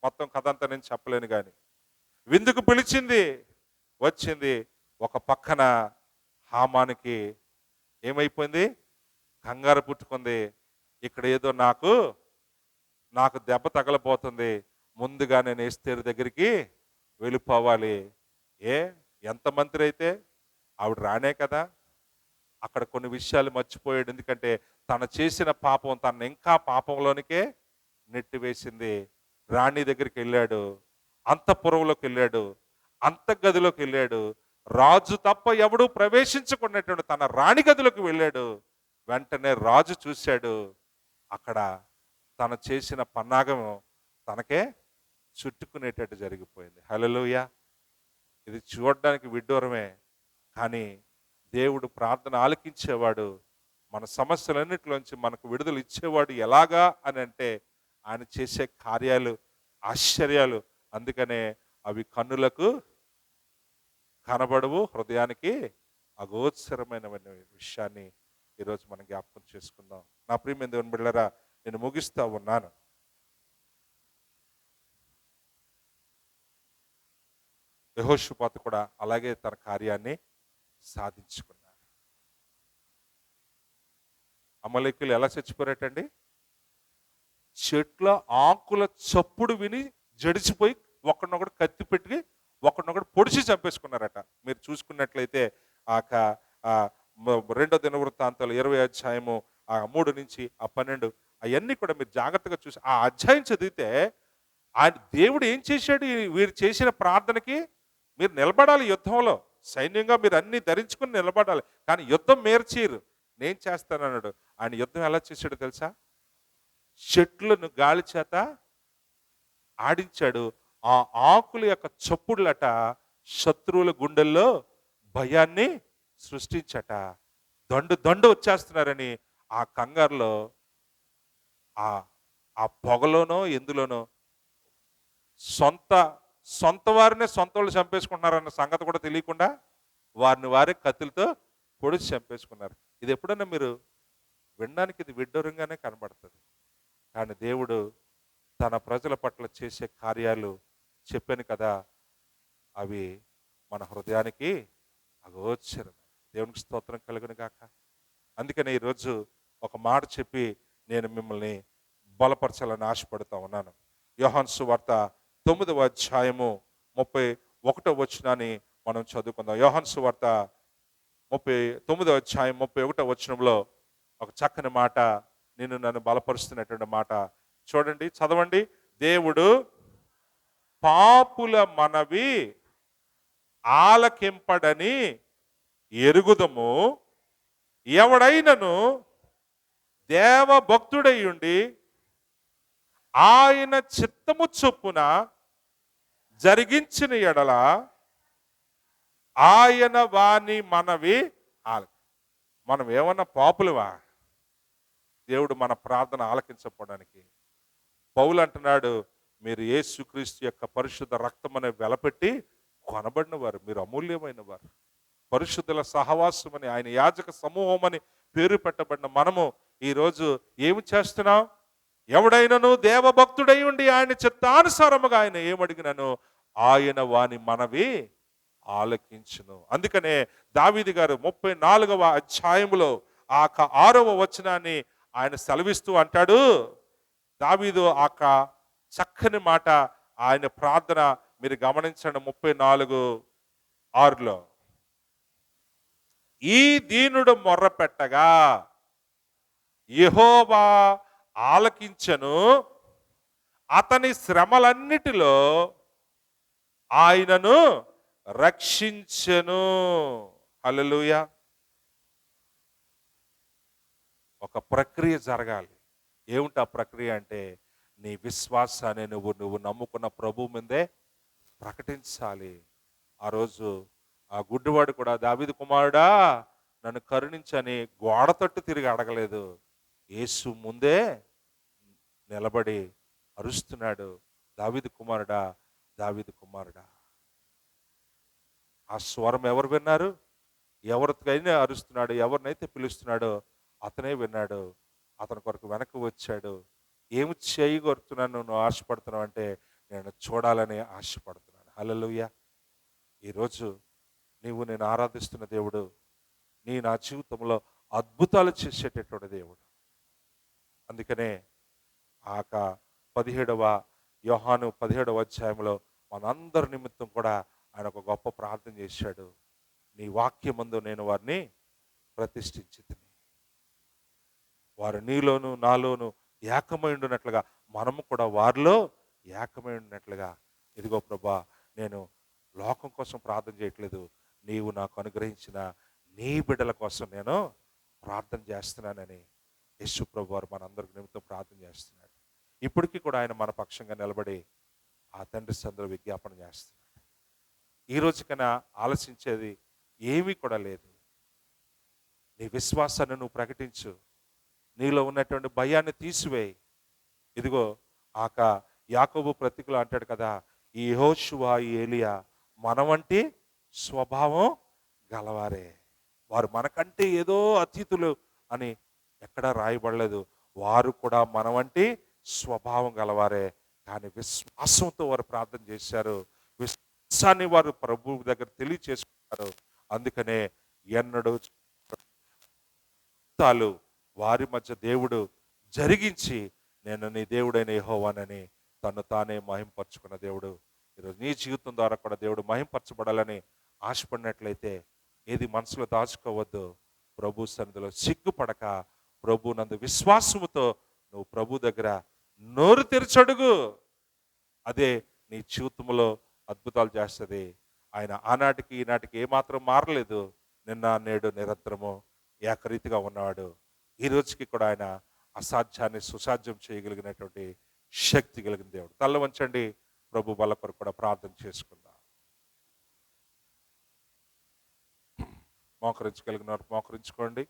మొత్తం కథ అంతా నేను చెప్పలేను, కానీ విందుకు పిలిచింది, వచ్చింది. ఒక పక్కన హామానికి ఏమైపోయింది? కంగారు పుట్టుకుంది. ఇక్కడ ఏదో నాకు దెబ్బ తగలబోతుంది, ముందుగా నేను ఎస్తేరు దగ్గరికి వెళ్ళిపోవాలి. ఎంత మంత్రి అయితే ఆవిడ రానే కదా. అక్కడ కొన్ని విషయాలు మర్చిపోయాడు. ఎందుకంటే తను చేసిన పాపం తను ఇంకా పాపంలోనికే నెట్టివేసింది. రాణి దగ్గరికి వెళ్ళాడు, అంతఃపురంలోకి వెళ్ళాడు, అంతఃగదిలోకి వెళ్ళాడు. రాజు తప్ప ఎవడూ ప్రవేశించకున్నటువంటి తన రాణి గదిలోకి వెళ్ళాడు. వెంటనే రాజు చూశాడు. అక్కడ తను చేసిన పన్నాగం తనకే చుట్టుకునేటట్టు జరిగిపోయింది. హల్లెలూయా. ఇది చూడడానికి విడ్డూరమే, కానీ దేవుడు ప్రార్థన ఆలకించేవాడు. మన సమస్యలన్నిటిలోంచి మనకు విడుదల ఇచ్చేవాడు. ఎలాగా అని అంటే, ఆయన చేసే కార్యాలు ఆశ్చర్యాలు. అందుకనే అవి కన్నులకు కనబడవు, హృదయానికి అగోచరమైన విషయాన్ని ఈరోజు మనం జ్ఞాపకం చేసుకుందాం. నా ప్రియమైన దేవుని బిడ్డలారా, నేను ముగిస్తా ఉన్నాను. యెహోషాపాతు కూడా అలాగే తన కార్యాన్ని సాధించుకున్నాడు. అమలేకులు ఎలా చచ్చిపోయారటండి? చెట్ల ఆకుల చప్పుడు విని జడిచిపోయి ఒకరినొకడు కత్తి పెట్టి ఒకరినొకడు పొడిచి చంపేసుకున్నారట. మీరు చూసుకున్నట్లయితే రెండో దినవృత్తాంతాలు 20 అధ్యాయము 3 నుంచి 12 అవన్నీ కూడా మీరు జాగ్రత్తగా చూసి ఆ అధ్యాయం చదివితే ఆయన దేవుడు ఏం చేశాడు? వీరు చేసిన ప్రార్థనకి మీరు నిలబడాలి. యుద్ధంలో సైన్యంగా మీరు అన్ని ధరించుకుని నిలబడాలి. కానీ యుద్ధం మేర్చీరు, నేను చేస్తానన్నాడు. ఆయన యుద్ధం ఎలా చేశాడో తెలుసా? చెట్లను గాలి చేత ఆడించాడు. ఆ ఆకుల యొక్క చప్పుడులట శత్రువుల గుండెల్లో భయాన్ని సృష్టించట. దండు వచ్చేస్తున్నారని ఆ కంగారులో ఆ పొగలోనో ఎందులోనో సొంత వారినే సొంత వాళ్ళు చంపేసుకుంటున్నారన్న సంగతి కూడా తెలియకుండా వారిని వారే కత్తులతో పొడిచి చంపేసుకున్నారు. ఇది ఎప్పుడన్నా మీరు వినడానికి ఇది విడ్డూరంగానే కనబడుతుంది. కానీ దేవుడు తన ప్రజల పట్ల చేసే కార్యాలు చెప్పాను కదా, అవి మన హృదయానికి అగోచరం. దేవునికి స్తోత్రం కలుగును గాక. అందుకని ఈరోజు ఒక మాట చెప్పి నేను మిమ్మల్ని బలపరచాలని ఆశపడుతూ ఉన్నాను. యోహాను సువార్త 9వ అధ్యాయము 31వ వచనాన్ని మనం చదువుకుందాం. యోహాను సువార్త 9వ అధ్యాయం 31వ వచనంలో ఒక చక్కని మాట, నన్ను బలపరుస్తున్నటువంటి మాట చూడండి, చదవండి. దేవుడు పాపుల మనవి ఆలకింపడని ఎరుగుదము, ఎవడైనను దేవభక్తుడై ఉండి ఆయన చిత్తము చొప్పున జరిగించిన ఎడల ఆయన వాని మనవి మనం ఏమన్నా పాపులవా దేవుడు మన ప్రార్థన ఆలకించకపోవడానికి? పౌలు అంటున్నాడు, మీరు యేసుక్రీస్తు యొక్క పరిశుద్ధ రక్తం అనే వెలపెట్టి కొనబడిన వారు, మీరు అమూల్యమైన వారు, పరిశుద్ధుల సహవాసం అని, ఆయన యాజక సమూహం అని పేరు పెట్టబడిన మనము ఈరోజు ఏమి చేస్తున్నాం? ఎవడైనను దేవభక్తుడై ఉండి ఆయన చిత్తానుసారముగా ఆయన ఏమడిగినను ఆయన వాని మనవి ఆలకించును. అందుకనే దావీదు గారు 34వ అధ్యాయములో ఆ 6వ వచనాన్ని ఆయన సెలవిస్తూ అంటాడు. దావీదు ఆ చక్కని మాట, ఆయన ప్రార్థన మీరు గమనించండి. 34:6లో, ఈ దీనుడు మొర్ర పెట్టగా యెహోవా ఆలకించెను, అతని శ్రమలన్నిటిలో ఆయనను రక్షించెను. హల్లెలూయా. ఒక ప్రక్రియ జరగాలి. ఏమిటి ఆ ప్రక్రియ అంటే, నీ విశ్వాసాన్ని నువ్వు నమ్ముకున్న ప్రభు మీదే ప్రకటించాలి. ఆ రోజు ఆ గుడ్డివాడు కూడా, దావీదు కుమారుడా నన్ను కరుణించని గోడ తట్టు తిరిగి అడగలేదు. యేసు ముందే నిలబడి అరుస్తున్నాడు, దావీదు కుమారుడా, దావీదు కుమారుడా. ఆ స్వరం ఎవరు విన్నారు? ఎవరికైనా అరుస్తున్నాడు, ఎవరినైతే పిలుస్తున్నాడో అతనే విన్నాడు. అతని కొరకు వెనక్కి వచ్చాడు. ఏమి చేయగొరుతున్నాను నువ్వు ఆశపడుతున్నావు అంటే, నేను చూడాలని ఆశపడుతున్నాను. హల్లెలూయా. ఈరోజు నేను ఆరాధిస్తున్న దేవుడు నా జీవితంలో అద్భుతాలు చేసేటటువంటి దేవుడు. అందుకనే ఆ 17వ అధ్యాయంలో మనందరి నిమిత్తం కూడా ఆయన ఒక గొప్ప ప్రార్థన చేశాడు. నీ వాక్యమందు నేను వారిని ప్రతిష్ఠించితిని, వారు నీలోను నాలోను ఏకమై ఉండినట్లుగా మనము కూడా వారిలో ఏకమై ఉండినట్లుగా. ఇదిగో ప్రభా, నేను లోకం కోసం ప్రార్థన చేయట్లేదు, నీవు నాకు అనుగ్రహించిన నీ బిడ్డల కోసం నేను ప్రార్థన చేస్తున్నానని యేసు ప్రభు వారు మనందరికి నిమిత్తం ప్రార్థన చేస్తున్నాడు. ఇప్పటికీ కూడా ఆయన మన పక్షంగా నిలబడి ఆ తండ్రి సందులో విజ్ఞాపన చేస్తున్నాడు. ఈ రోజుకైనా ఆలోచించేది ఏమీ కూడా లేదు. నీ విశ్వాసాన్ని నువ్వు ప్రకటించు, నీలో ఉన్నటువంటి భయాన్ని తీసివేయి. ఇదిగో యాకోబు ప్రతికులు అంటాడు కదా, ఈ యెహోషువ, ఈ ఏలియా మన వంటి స్వభావం గలవారే, వారు మనకంటే ఏదో అతీతులు అని ఎక్కడా రాయబడలేదు. వారు కూడా మన వంటి స్వభావం గలవారే, కానీ విశ్వాసంతో వారు ప్రార్థన చేశారు, విశ్వాసాన్ని వారు ప్రభువు దగ్గర తెలియచేసుకున్నారు. అందుకనే ఎన్నడూ వారి మధ్య దేవుడు జరిగించి, నేను నీ దేవుడైన యెహోవానని తను తానే మహింపరచుకున్న దేవుడు. ఈరోజు నీ జీవితం ద్వారా కూడా దేవుడు మహింపరచబడాలని ఆశపడినట్లయితే ఏది మనసులో దాచుకోవద్దు. ప్రభు సన్నిధిలో సిగ్గుపడక ప్రభు నందు విశ్వాసముతో నువ్వు ప్రభు దగ్గర నోరు తెరిచడుగు. అదే నీ జీవితంలో అద్భుతాలు చేస్తుంది. ఆయన ఆనాటికి ఈనాటికి ఏమాత్రం మారలేదు, నిన్న నేడు నిరంతరము ఏకరీతిగా ఉన్నవాడు. ఈ రోజుకి కూడా ఆయన అసాధ్యాన్ని సుసాధ్యం చేయగలిగినటువంటి శక్తి కలిగిన దేవుడు. తల్ల వంచండి, ప్రభు వాళ్ళ కొరకు కూడా ప్రార్థన చేసుకుందాం. మోకరించగలిగిన వారు మోకరించుకోండి.